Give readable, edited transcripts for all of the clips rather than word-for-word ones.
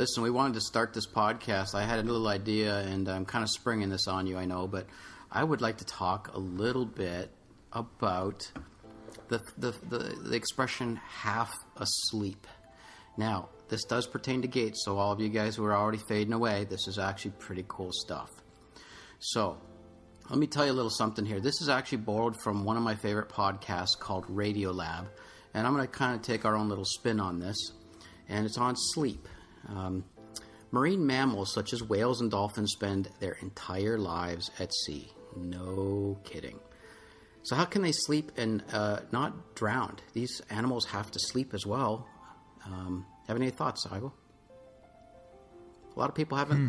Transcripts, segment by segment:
Listen, we wanted to start this podcast. I had a little idea, and I'm kind of springing this on you, I know, but I would like to talk a little bit about the expression half asleep. Now, this does pertain to gates, so all of you guys who are already fading away, this is actually pretty cool stuff. So, let me tell you a little something here. This is actually borrowed from one of my favorite podcasts called Radiolab, and I'm going to kind of take our own little spin on this, and it's on sleep. Marine mammals such as whales and dolphins spend their entire lives at sea. No kidding. So how can they sleep and not drown? These animals have to sleep as well. Have any thoughts, Ivo? A lot of people haven't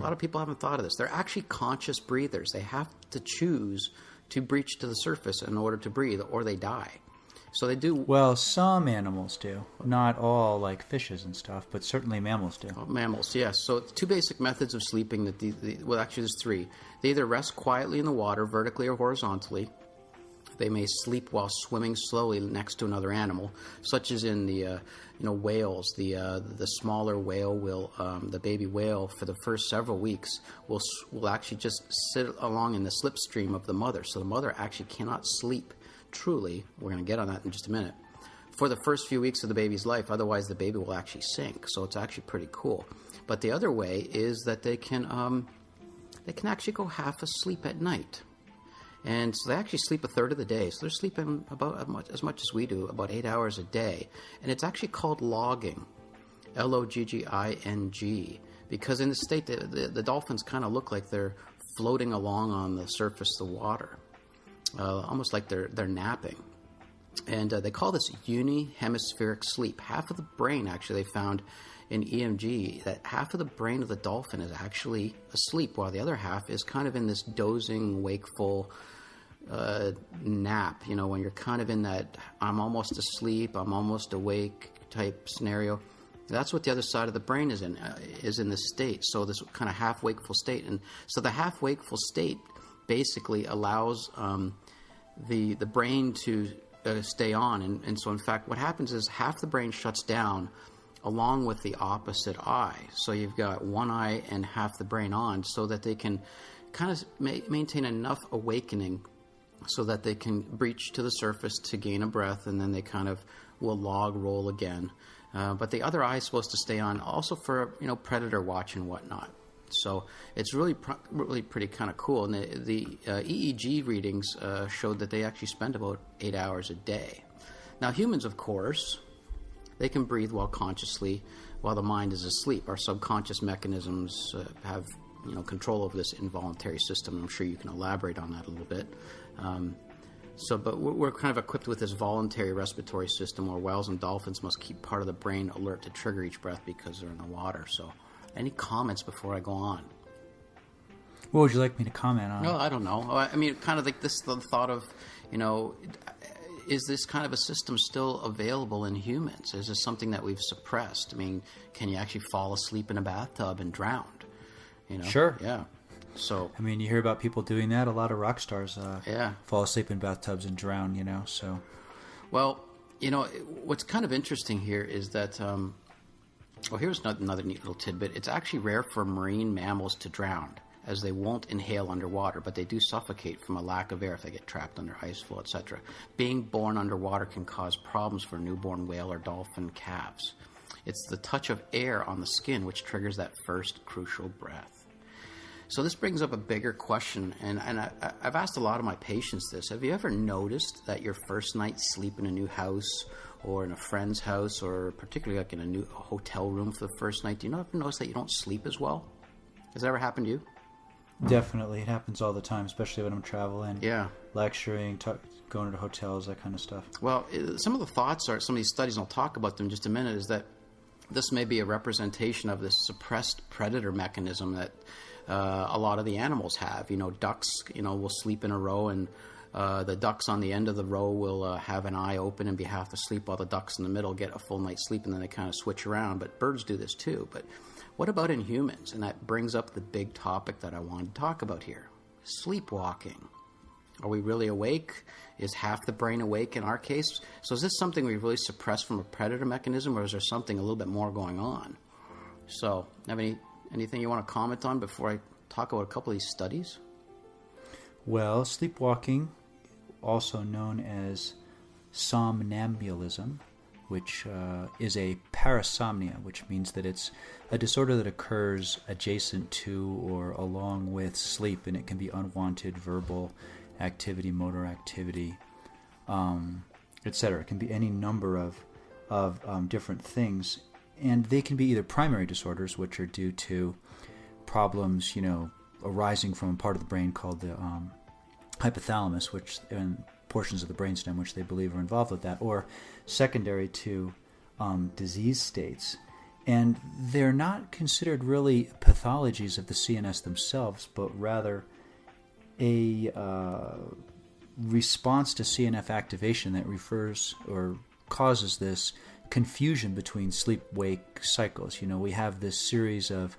thought of this. They're actually conscious breathers. They have to choose to breach to the surface in order to breathe, or they die. So they do. Well, some animals do. Not all, like fishes and stuff, but certainly mammals do. Mammals, yes. So two basic methods of sleeping well, actually there's three. They either rest quietly in the water, vertically or horizontally. They may sleep while swimming slowly next to another animal, such as in the whales. The smaller whale will, the baby whale, for the first several weeks will actually just sit along in the slipstream of the mother. So the mother actually cannot sleep truly. We're going to get on that in just a minute. For the first few weeks of the baby's life, otherwise the baby will actually sink. So it's actually pretty cool. But the other way is that they can actually go half asleep at night. And so they actually sleep a third of the day. So they're sleeping about as much as we do, about 8 hours a day. And it's actually called logging, Logging, because in the state, the dolphins kind of look like they're floating along on the surface of the water, almost like they're napping. And they call this unihemispheric sleep. Half of the brain, actually, they found in EMG, that half of the brain of the dolphin is actually asleep, while the other half is kind of in this dozing, wakeful nap, when you're kind of in that I'm almost asleep, I'm almost awake type scenario. That's what the other side of the brain is in this state. So this kind of half wakeful state. And so the half wakeful state basically allows the brain to stay on. And so in fact what happens is half the brain shuts down along with the opposite eye. So you've got one eye and half the brain on, so that they can kind of maintain enough awakening so that they can breach to the surface to gain a breath, and then they kind of will roll again. But the other eye is supposed to stay on also for, predator watch and whatnot. So it's really pretty kind of cool. And the EEG readings showed that they actually spend about 8 hours a day. Now humans, of course, they can breathe while the mind is asleep. Our subconscious mechanisms have, control over this involuntary system. I'm sure you can elaborate on that a little bit. But we're kind of equipped with this voluntary respiratory system where whales and dolphins must keep part of the brain alert to trigger each breath because they're in the water. So, any comments before I go on? What would you like me to comment on? No, I don't know. I mean, kind of like this, the thought of, is this kind of a system still available in humans? Is this something that we've suppressed? I mean, can you actually fall asleep in a bathtub and drown? Sure. Yeah. So, I mean, you hear about people doing that. A lot of rock stars fall asleep in bathtubs and drown, so. Well, what's kind of interesting here is that, here's another neat little tidbit. It's actually rare for marine mammals to drown, as they won't inhale underwater, but they do suffocate from a lack of air if they get trapped under ice flow, etc. Being born underwater can cause problems for newborn whale or dolphin calves. It's the touch of air on the skin which triggers that first crucial breath. So this brings up a bigger question, and I've asked a lot of my patients this. Have you ever noticed that your first night sleep in a new house or in a friend's house, or particularly like in a new hotel room for the first night, do you ever notice that you don't sleep as well? Has that ever happened to you? Definitely. It happens all the time, especially when I'm traveling, lecturing, going to hotels, that kind of stuff. Well, some of the thoughts are, some of these studies, and I'll talk about them in just a minute, is that this may be a representation of this suppressed predator mechanism that a lot of the animals have. Ducks, will sleep in a row, and the ducks on the end of the row will have an eye open and be half asleep, while the ducks in the middle get a full night's sleep, and then they kind of switch around. But birds do this too. But what about in humans? And that brings up the big topic that I wanted to talk about here: sleepwalking. Are we really awake? Is half the brain awake in our case? So is this something we really suppress from a predator mechanism, or is there something a little bit more going on? So, have anything you want to comment on before I talk about a couple of these studies? Well, sleepwalking, also known as somnambulism, which is a parasomnia, which means that it's a disorder that occurs adjacent to or along with sleep, and it can be unwanted verbal activity, motor activity, etc. It can be any number of different things, and they can be either primary disorders, which are due to problems, arising from a part of the brain called the hypothalamus, which and portions of the brainstem, which they believe are involved with that, or secondary to disease states. And they're not considered really pathologies of the CNS themselves, but rather a response to CNF activation that refers or causes this confusion between sleep-wake cycles. We have this series of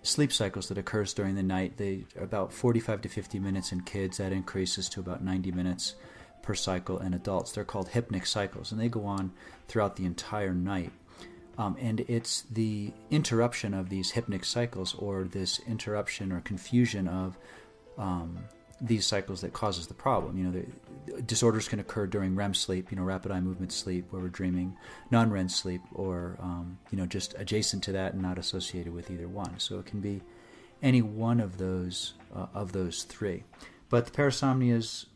sleep cycles that occurs during the night. They are about 45 to 50 minutes in kids. That increases to about 90 minutes per cycle in adults. They're called hypnic cycles, and they go on throughout the entire night. And it's the interruption of these hypnic cycles, or this interruption or confusion of these cycles, that causes the problem. The disorders can occur during REM sleep, rapid eye movement sleep, where we're dreaming, non-REM sleep, or just adjacent to that and not associated with either one. So it can be any one of those three. But the parasomnias,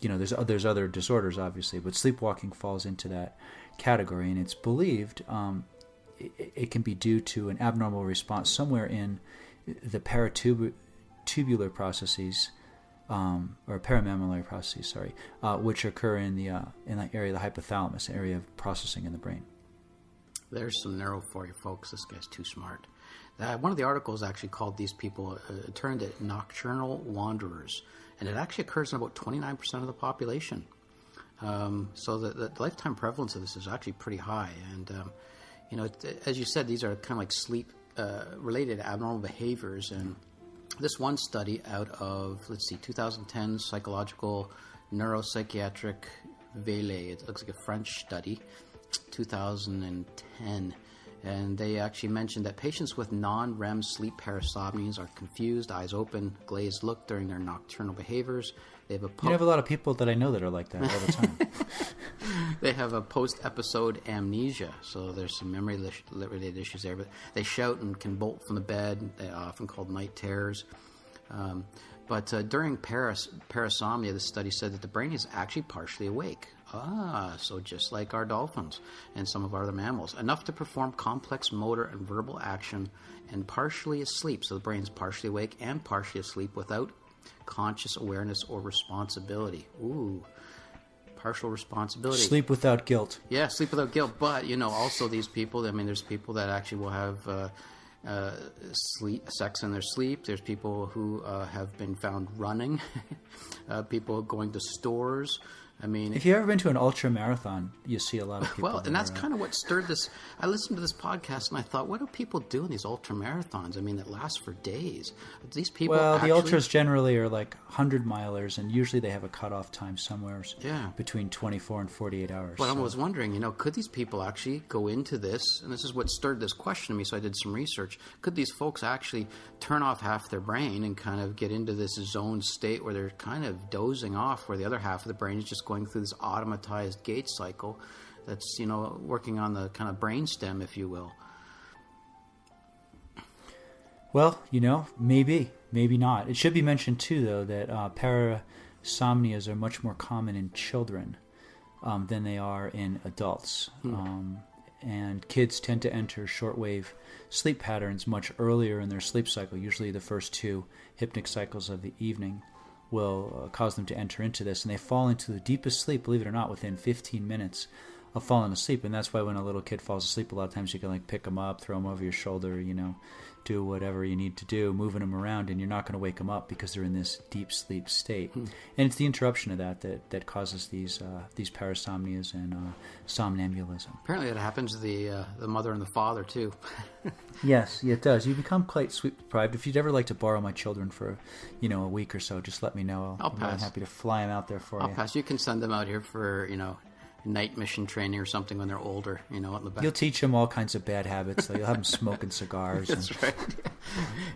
there's other disorders, obviously, but sleepwalking falls into that category, and it's believed it can be due to an abnormal response somewhere in the tubular processes, or paramammillary processes, which occur in the area of the hypothalamus, area of processing in the brain. There's some neuro for you folks. This guy's too smart. One of the articles actually called these people, termed it nocturnal wanderers, and it actually occurs in about 29% of the population. So the lifetime prevalence of this is actually pretty high. And, as you said, these are kind of like sleep-related abnormal behaviors. And this one study out of, 2010 Psychological Neuropsychiatric Veillée, it looks like a French study, 2010. And they actually mentioned that patients with non-REM sleep parasomnias are confused, eyes open, glazed look during their nocturnal behaviors. They have you have a lot of people that I know that are like that all the time. They have a post-episode amnesia, so there's some memory-related issues there. But they shout and can bolt from the bed. They're often called night terrors. But during parasomnia, the study said that the brain is actually partially awake. So just like our dolphins and some of our other mammals, enough to perform complex motor and verbal action, and partially asleep. So the brain's partially awake and partially asleep without conscious awareness or responsibility. Ooh, partial responsibility. Sleep without guilt. Yeah, sleep without guilt. But, also these people, there's people that actually will have sex in their sleep. There's people who have been found running, people going to stores. If you've ever been to an ultra marathon, you see a lot of people. Well, and that's kind of what stirred this. I listened to this podcast and I thought, what do people do in these ultra marathons? That last for days. These people. Well, the ultras generally are like 100-milers, and usually they have a cutoff time somewhere between 24 and 48 hours. But I was wondering, could these people actually go into this? And this is what stirred this question in me. So I did some research. Could these folks actually turn off half their brain and kind of get into this zoned state where they're kind of dozing off, where the other half of the brain is just going through this automatized gait cycle that's, working on the kind of brainstem, if you will? Well, maybe not. It should be mentioned, too, though, that parasomnias are much more common in children than they are in adults. And kids tend to enter shortwave sleep patterns much earlier in their sleep cycle. Usually the first 2 hypnic cycles of the evening will cause them to enter into this, and they fall into the deepest sleep, believe it or not, within 15 minutes of falling asleep. And that's why when a little kid falls asleep, a lot of times you can pick them up, throw them over your shoulder, do whatever you need to do, moving them around, and you're not going to wake them up because they're in this deep sleep state. And it's the interruption of that causes these parasomnias and somnambulism. Apparently that happens to the mother and the father too. Yes, it does. You become quite sleep deprived. If you'd ever like to borrow my children for a week or so, just let me know. I'll pass. I'm happy to fly them out there for you. I'll pass. You can send them out here for night mission training or something when they're older, in the back. You'll teach them all kinds of bad habits. You'll have them smoking cigars. That's right.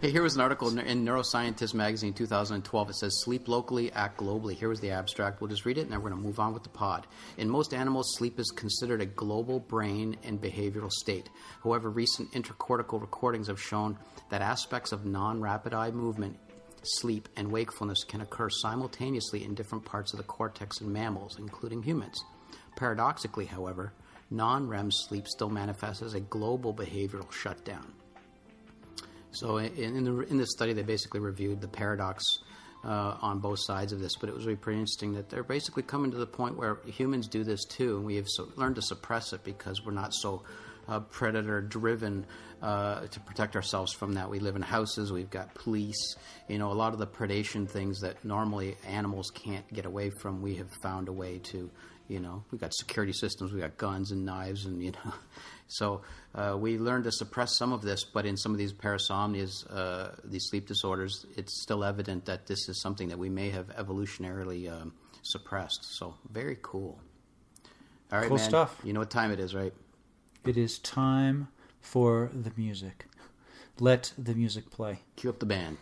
Hey, here was an article in Neuroscientist magazine 2012. It says, sleep locally, act globally. Here was the abstract. We'll just read it, and then we're going to move on with the pod. In most animals, sleep is considered a global brain and behavioral state. However, recent intercortical recordings have shown that aspects of non-rapid eye movement, sleep, and wakefulness can occur simultaneously in different parts of the cortex in mammals, including humans. Paradoxically, however, non-REM sleep still manifests as a global behavioral shutdown. So in this study, they basically reviewed the paradox on both sides of this, but it was really pretty interesting that they're basically coming to the point where humans do this too, and we have learned to suppress it because we're not so predator-driven to protect ourselves from that. We live in houses, we've got police, a lot of the predation things that normally animals can't get away from, we have found a way to, we've got security systems, we've got guns and knives, and, So we learned to suppress some of this, but in some of these parasomnias, these sleep disorders, it's still evident that this is something that we may have evolutionarily suppressed. So very cool. All right, cool man. Stuff. You know what time it is, right? It is time for the music. Let the music play. Cue up the band.